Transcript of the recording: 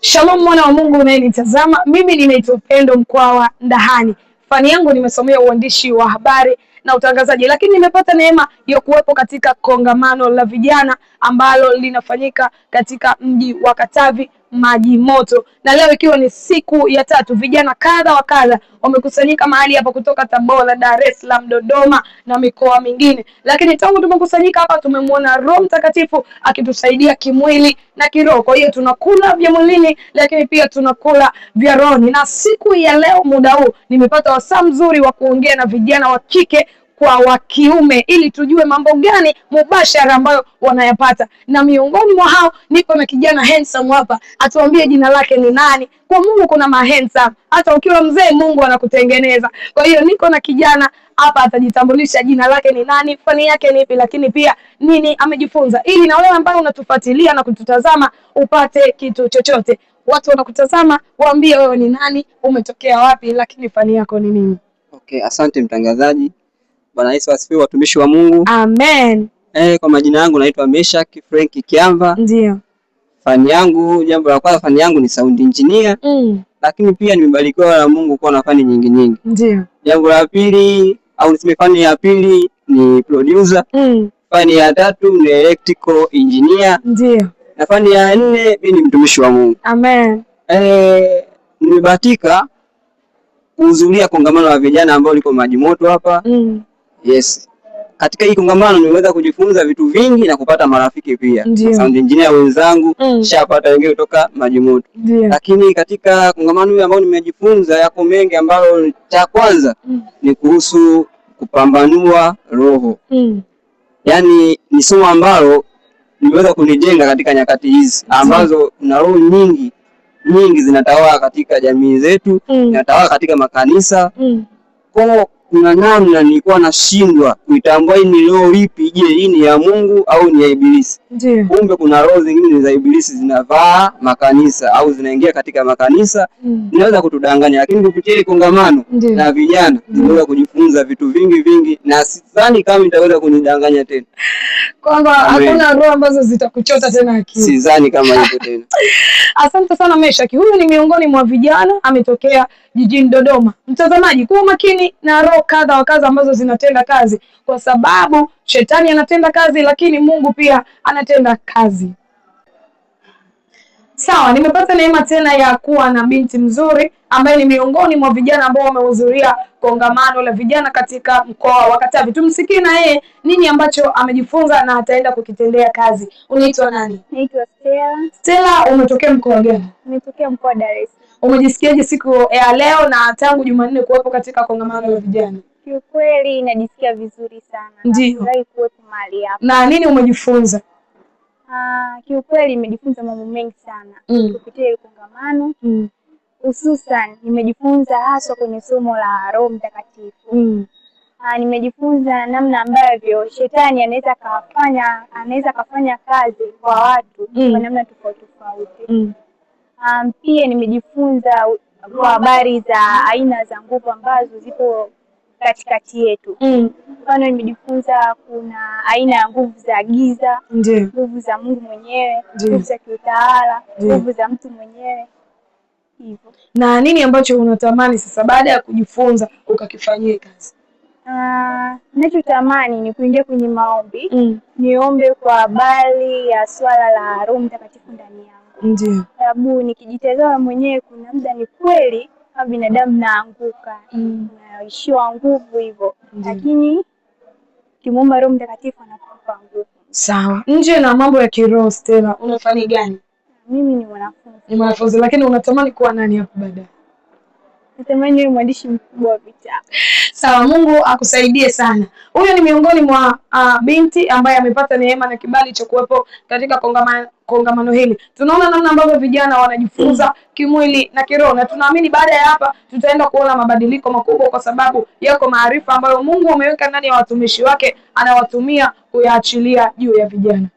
Shalom mwana wa Mungu unayenitazama, mimi ninaitwa Pendo Mkwawa Ndahani. Fani yangu nimesomea uandishi wa habari na utangazaji, lakini nimepata neema ya kuwepo katika kongamano la vijana ambalo linafanyika katika mji wa Katavi Maji Moto, na leo ikiwa ni siku ya tatu, vijana kadha wa kadha wamekusanyika mahali hapa kutoka Tabora, Dar es Salaam, Dodoma na mikoa mingine. Lakini tangu tumekusanyika hapa tumemwona Roho Mtakatifu akitusaidia kimwili na kiroho. Kwa hiyo tunakula vya mwilini lakini pia tunakula vya rohoni, na siku ya leo muda huu nimepata wasaa mzuri wa kuongea na vijana wa kike kwa wa kiume ili tujue mambo gani mubashara ambayo wanayapata. Na miongoni mwa hao nipo na kijana handsome hapa, atuambie jina lake ni nani. Kwa Mungu kuna handsome, hata ukiwa mzee Mungu anakutengeneza. Kwa hiyo niko na kijana hapa, atajitambulisha jina lake ni nani, fani yake ni ipi, lakini pia nini amejifunza, ili na wewe ambao unatufuatilia na kututazama upate kitu chochote. Watu wanakutazama, waambie wewe ni nani, umetokea wapi, lakini fani yako ni nini. Okay, asante mtangazaji. Bwana Yesu asifiwe, watumishi wa Mungu. Amen. Kwa majina yangu naitwa Meshak Frank Kiamba. Ndio. Fani yangu, jambo la kwanza, fani yangu ni sound engineer. Lakini pia nimebarikiwa na Mungu kuwa na fani nyingi. Ndio. Jambo la pili, au niseme fani ya pili ni producer. Fani ya tatu ni electrical engineer. Ndio. Na fani ya nne mimi ni mtumishi wa Mungu. Amen. Nimebahatika kuhudhuria kongamano la vijana ambao liko Maji Moto hapa. Yes. Katika hii kongamano nimeweza kujifunza vitu vingi na kupata marafiki pia. Sound engineer wenzangu, shapata wengine kutoka Maji Moto. Lakini katika kongamano hili ambao nimejifunza yako mengi, ambayo cha kwanza ni kuhusu kupambanua roho. Yaani ni somo ambalo nimeweza kunijenga katika nyakati hizi ambazo kuna roho nyingi zinatawala katika jamii zetu, zinatawala katika makanisa. Kwa kuna namna nilikuwa nashindwa kuitambua hii ni roho ipi, je, hii ni ya Mungu au ni ya Ibilisi? Kumbe kuna roho zingine za Ibilisi zinavaa makanisa au zinaingia katika makanisa, zinaweza kutudanganya. Lakini kupitia hili kongamano na vijana nimeweza kujifunza vitu vingi na sidhani kama nitaweza kunidanganya tena. Kwamba hakuna roho ambazo zitakuchota tena akili. Sidhani kama hivyo tena. Asante sana Meshak. Huyu ni miongoni mwa vijana, ametokea jijini Dodoma. Mtazamaji, kuwa makini na roho kadha wa kadha ambazo zinatenda kazi, kwa sababu shetani anatenda kazi lakini Mungu pia anatenda kazi. Sawa, nimepata neema tena ya kuwa na binti mzuri ambaye ni miongoni mwa vijana ambao wamehudhuria kongamano la vijana katika mkoa wa Katavi. Tumsikie na yeye nini ambacho amejifunza na ataenda kukitendea kazi. Unaitwa nani? Naitwa Stella. Stella, umetokea mkoa gani? Nimetokea mkoa wa Dar es Salaam. Umejisikiaje siku ya leo na tangu Jumanne kuwepo katika kongamano la vijana? Kiukweli najisikia vizuri sana. Nafurahi kuwepo mahali hapa. Na nini umejifunza? Kiukweli nimejifunza mambo mengi sana kupitia ile kongamano. Hususan nimejifunza haswa kwenye somo la Roho Mtakatifu. Nimejifunza namna ambavyo shetani anaweza kafanya kazi kwa watu kwa namna tofauti tofauti. Pia nimejifunza kwa habari za aina za nguvu ambazo zipo katikati yetu. Mfano nimejifunza kuna aina ya nguvu za giza, nguvu za Mungu mwenyewe, nguvu za kiutawala, nguvu za mtu mwenyewe. Hivyo. Na nini ambacho unatamani sasa baada ya kujifunza ukakifanyia kazi? Ninachotamani ni kuingia kwenye maombi, niombe kwa habari ya swala la Roho Mtakatifu ndani yangu. Sababu nikijitazama mwenyewe kuna muda ni kweli kama binadamu naanguka, naishiwa nguvu hivyo. Lakini kimuomba Roho Mtakatifu anakupa nguvu. Sawa. Nje na mambo ya kiroho, Stella, unafanya gani? Mimi ni mwanafunzi. Ni mwanafunzi, lakini unatamani kuwa nani hapo baadaye? Natamani niwe mwandishi mkubwa wa vitabu. Sawa, Mungu akusaidie sana. Huyo ni miongoni mwa binti ambaye amepata neema na kibali cha kuwepo katika kongamano hili. Tunaona namna ambavyo vijana wanajifunza kimwili na kiroho, na tunaamini baada ya hapa tutaenda kuona mabadiliko makubwa, kwa sababu yako maarifa ambayo Mungu ameweka ndani ya watumishi wake, anawatumia kuyaachilia juu ya vijana.